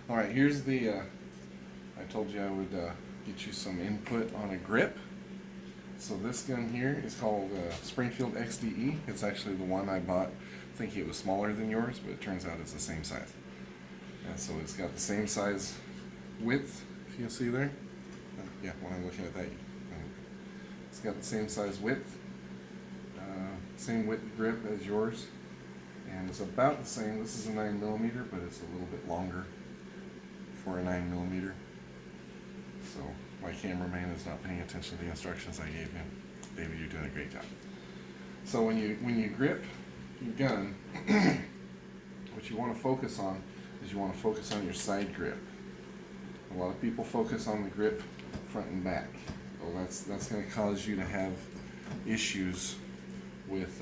All right, here's the, I told you I would get you some input on a grip. So this gun here is called Springfield XDE. It's actually the one I bought thinking it was smaller than yours, but it turns out it's the same size. And so it's got the same size width, if you'll see there. Yeah, when I'm looking at that, it's got the same size width, same width grip as yours. And it's about the same. This is a 9mm, but it's a little bit longer for a 9mm. So my cameraman is not paying attention to the instructions I gave him. David, you're doing a great job. So when you grip your gun, what you want to focus on is you want to focus on your side grip. A lot of people focus on the grip front and back. Well, that's going to cause you to have issues with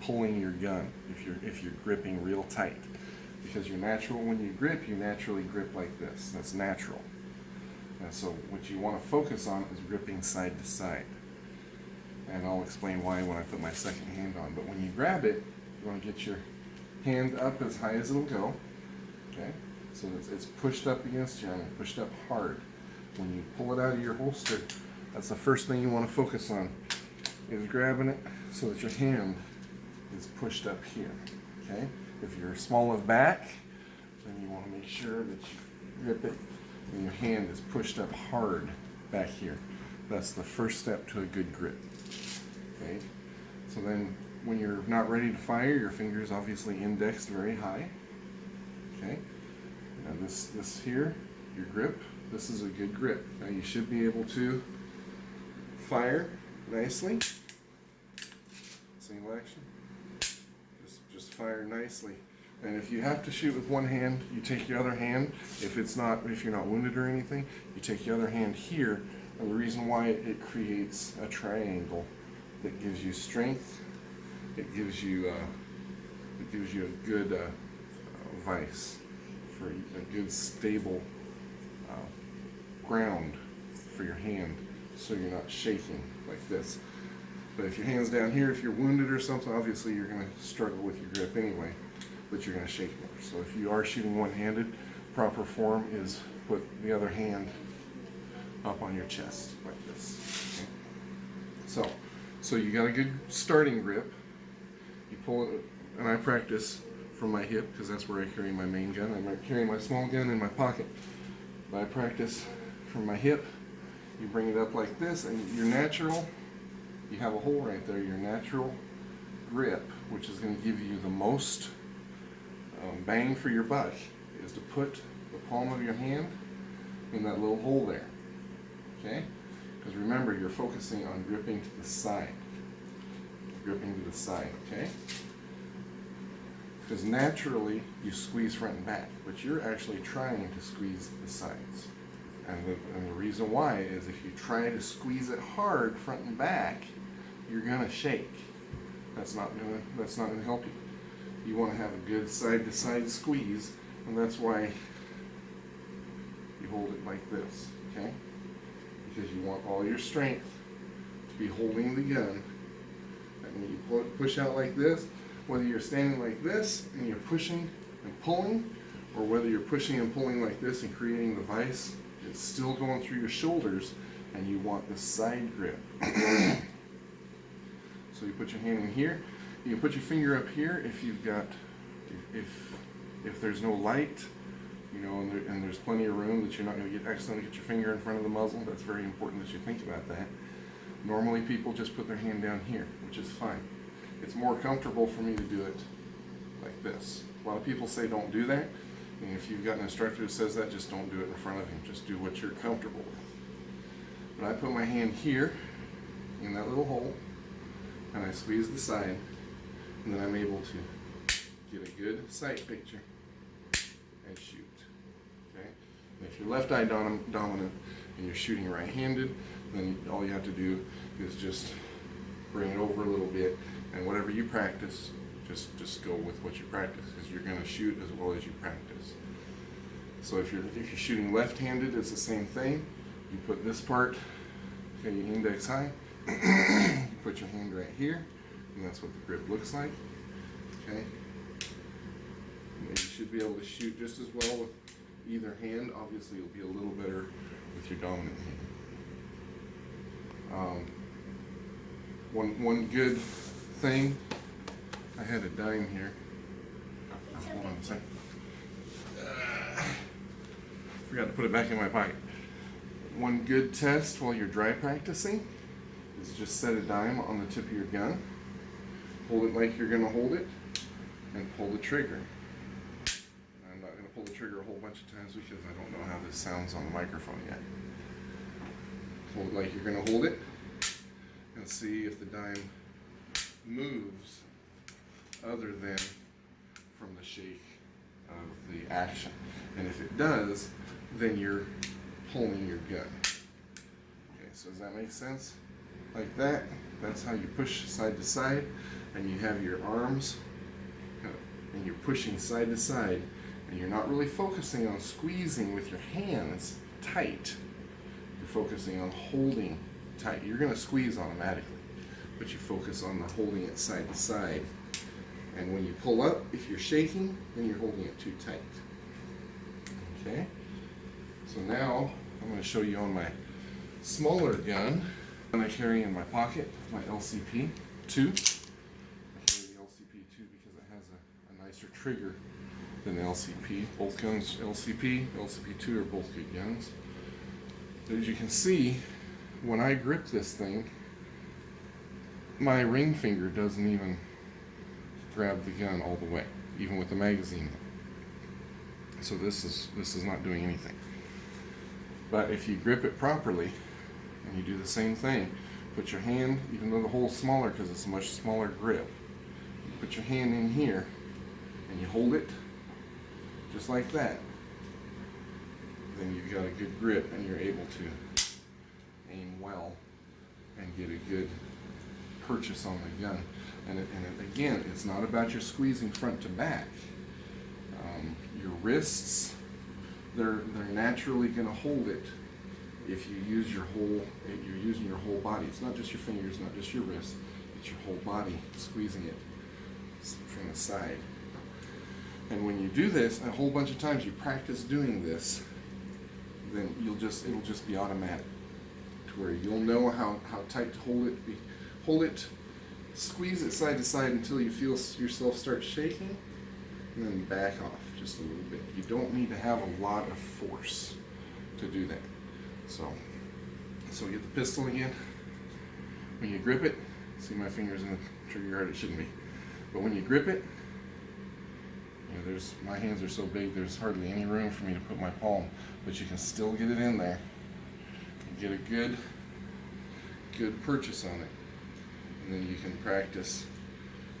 pulling your gun if you're gripping real tight, because when you grip, you naturally grip like this. That's natural. And so what you want to focus on is gripping side to side. And I'll explain why when I put my second hand on. But when you grab it, you want to get your hand up as high as it'll go. Okay? So it's pushed up against your arm, pushed up hard. When you pull it out of your holster, that's the first thing you want to focus on, is grabbing it so that your hand is pushed up here. Okay? If you're small of back, then you want to make sure that you grip it and your hand is pushed up hard back here. That's the first step to a good grip. Okay? So then when you're not ready to fire, your fingers obviously indexed very high. Okay? Now this here, your grip, this is a good grip. Now you should be able to fire nicely. Single action. Just fire nicely. And if you have to shoot with one hand, you take your other hand. If you're not wounded or anything, you take your other hand here. And the reason why it creates a triangle that gives you strength, it gives you a good vise for a good stable ground for your hand, so you're not shaking like this. But if your hand's down here, if you're wounded or something, obviously you're going to struggle with your grip anyway, but you're going to shake more. So if you are shooting one-handed, proper form is put the other hand up on your chest like this. Okay? So you got a good starting grip. You pull it, and I practice from my hip because that's where I carry my main gun. I might carry my small gun in my pocket, but I practice from my hip. You bring it up like this, and your natural, you have a hole right there, your natural grip, which is going to give you the most bang for your buck, is to put the palm of your hand in that little hole there. Okay? Because remember, you're focusing on gripping to the side. Gripping to the side, okay? Because naturally, you squeeze front and back, but you're actually trying to squeeze the sides. And the reason why is if you try to squeeze it hard front and back, you're gonna shake. That's not gonna help you. You want to have a good side-to-side squeeze, and that's why you hold it like this, okay? Because you want all your strength to be holding the gun. And when you push out like this, whether you're standing like this and you're pushing and pulling, or whether you're pushing and pulling like this and creating the vise, it's still going through your shoulders, and you want the side grip. So you put your hand in here. You can put your finger up here if you've got, if there's no light, you know, and there's plenty of room that you're not going to accidentally get your finger in front of the muzzle. That's very important that you think about that. Normally people just put their hand down here, which is fine. It's more comfortable for me to do it like this. A lot of people say don't do that. And if you've got an instructor that says that, just don't do it in front of him. Just do what you're comfortable with. But I put my hand here in that little hole, and I squeeze the side, and then I'm able to get a good sight picture and shoot. Okay? And if you're left eye dominant and you're shooting right-handed, then all you have to do is just bring it over a little bit, and whatever you practice, just go with what you practice, because you're going to shoot as well as you practice. So if you're shooting left-handed, it's the same thing. You put this part, okay, you index high, you put your hand right here, and that's what the grip looks like. Okay. Maybe should be able to shoot just as well with either hand. Obviously, you'll be a little better with your dominant hand. One good thing, I had a dime here. Hold on a second. Forgot to put it back in my pocket. One good test while you're dry practicing is just set a dime on the tip of your gun, hold it like you're going to hold it, and pull the trigger. I'm not going to pull the trigger a whole bunch of times because I don't know how this sounds on the microphone yet. Hold it like you're going to hold it, and see if the dime moves other than from the shake of the action. And if it does, then you're pulling your gun. Okay, so does that make sense? Like that, that's how you push side to side, and you have your arms, and you're pushing side to side, and you're not really focusing on squeezing with your hands tight. You're focusing on holding tight. You're going to squeeze automatically, but you focus on the holding it side to side. And when you pull up, if you're shaking, then you're holding it too tight. Okay? So now I'm going to show you on my smaller gun that I carry in my pocket, my LCP-2. I carry the LCP-2 because it has a nicer trigger than the LCP. Both guns, LCP, LCP-2 are both good guns. As you can see, when I grip this thing, my ring finger doesn't even grab the gun all the way, even with the magazine. So this is not doing anything. But if you grip it properly and you do the same thing, put your hand, even though the hole's smaller because it's a much smaller grip, you put your hand in here and you hold it just like that, then you've got a good grip and you're able to aim well and get a good purchase on the gun. And again, it's not about your squeezing front to back. Your wrists, they're naturally going to hold it if you use you're using your whole body. It's not just your fingers, not just your wrists, it's your whole body squeezing it from the side. And when you do this a whole bunch of times, you practice doing this, then it'll just be automatic to where you'll know how tight to hold it, squeeze it side to side until you feel yourself start shaking, and then back off just a little bit. You don't need to have a lot of force to do that. So we get the pistol again. When you grip it, see my fingers in the trigger guard, it shouldn't be. But when you grip it, my hands are so big there's hardly any room for me to put my palm, but you can still get it in there and get a good purchase on it. And then you can practice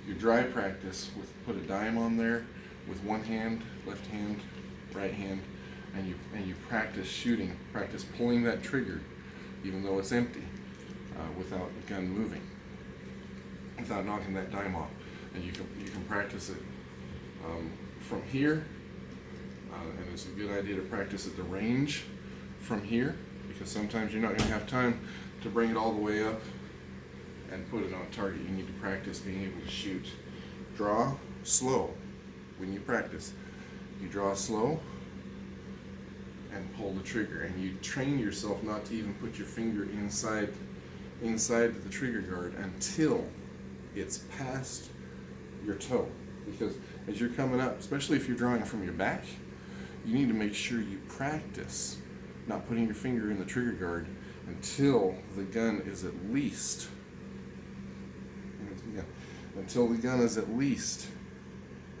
your dry practice with put a dime on there with one hand, left hand, right hand, and you practice shooting, practice pulling that trigger even though it's empty, without the gun moving, without knocking that dime off. And you can practice it from here, and it's a good idea to practice at the range from here, because sometimes you're not going to have time to bring it all the way up and put it on target. You need to practice being able to shoot. Draw slow when you practice. You draw slow and pull the trigger, and you train yourself not to even put your finger inside the trigger guard until it's past your toe. Because as you're coming up, especially if you're drawing from your back, you need to make sure you practice not putting your finger in the trigger guard until the gun is at least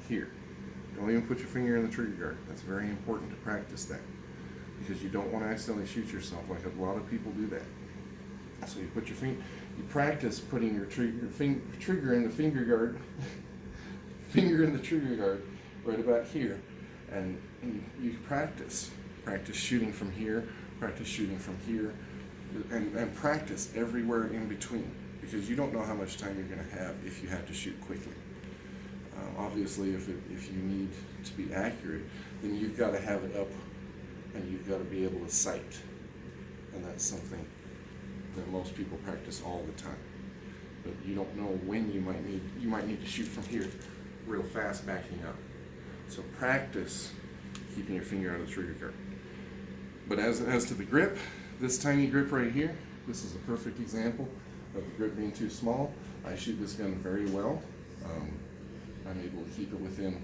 here. Don't even put your finger in the trigger guard. That's very important to practice that, because you don't want to accidentally shoot yourself like a lot of people do that. So you put your finger, you practice putting your trigger in the finger guard, finger in the trigger guard right about here, and you practice shooting from here, practice shooting from here, and practice everywhere in between, because you don't know how much time you're going to have if you have to shoot quickly. Obviously, if you need to be accurate, then you've got to have it up, and you've got to be able to sight, and that's something that most people practice all the time. But you don't know when you might need to shoot from here real fast backing up. So practice keeping your finger out of the trigger guard. But as to the grip, this tiny grip right here, this is a perfect example of the grip being too small. I shoot this gun very well. I'm able to keep it within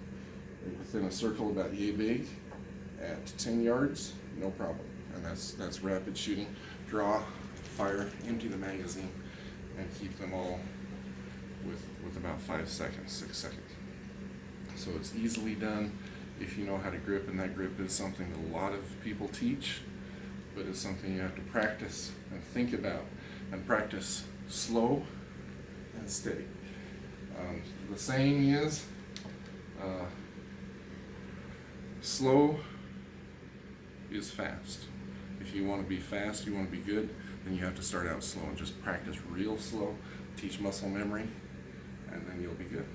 a circle about yay big at 10 yards, no problem. And that's rapid shooting. Draw, fire, empty the magazine, and keep them all with about 5 seconds, 6 seconds. So it's easily done if you know how to grip, and that grip is something that a lot of people teach, but it's something you have to practice and think about, and practice slow and steady. The saying is, slow is fast. If you want to be fast, you want to be good, then you have to start out slow and just practice real slow, teach muscle memory, and then you'll be good.